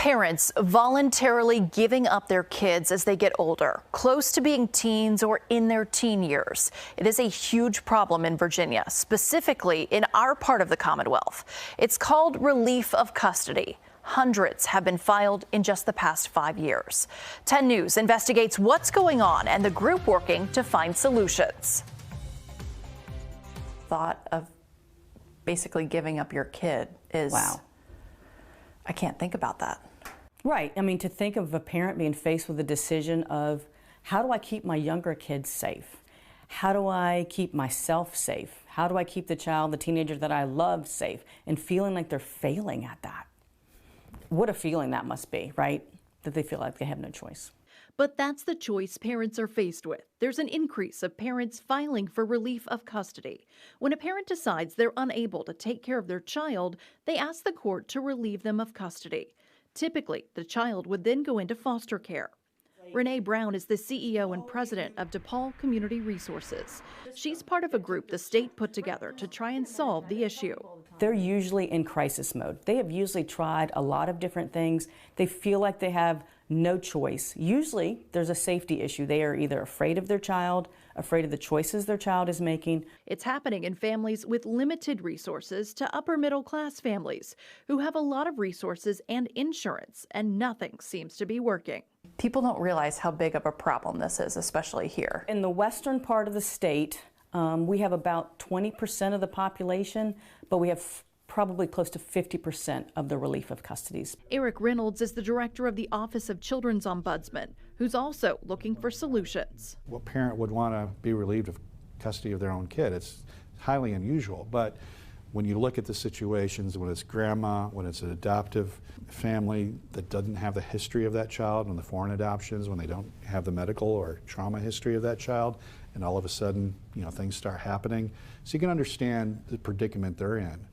Parents voluntarily giving up their kids as they get older, close to being teens or in their teen years. It is a huge problem in Virginia, specifically in our part of the Commonwealth. It's called relief of custody. Hundreds have been filed in just the past 5 years. 10 News investigates what's going on and the group working to find solutions. Thought of basically giving up your kid is, wow. I can't think about that. Right. I mean, to think of a parent being faced with the decision of how do I keep my younger kids safe? How do I keep myself safe? How do I keep the child, the teenager that I love safe? And feeling like they're failing at that. What a feeling that must be, right? That they feel like they have no choice. But that's the choice parents are faced with. There's an increase of parents filing for relief of custody. When a parent decides they're unable to take care of their child, they ask the court to relieve them of custody. Typically, the child would then go into foster care. Renee Brown is the CEO and president of DePaul Community Resources. She's part of a group the state put together to try and solve the issue. They're usually in crisis mode. They have usually tried a lot of different things. They feel like they have no choice. Usually, there's a safety issue. They are either afraid of their child, afraid of the choices their child is making. It's happening in families with limited resources to upper middle class families who have a lot of resources and insurance, and nothing seems to be working. People don't realize how big of a problem this is, especially here. In the western part of the state, we have about 20% of the population, but we have probably close to 50% of the relief of custodies. Eric Reynolds is the director of the Office of Children's Ombudsman, who's also looking for solutions. What parent would want to be relieved of custody of their own kid? It's highly unusual, but when you look at the situations, when it's grandma, when it's an adoptive family that doesn't have the history of that child, when the foreign adoptions, when they don't have the medical or trauma history of that child, and all of a sudden, things start happening. So you can understand the predicament they're in.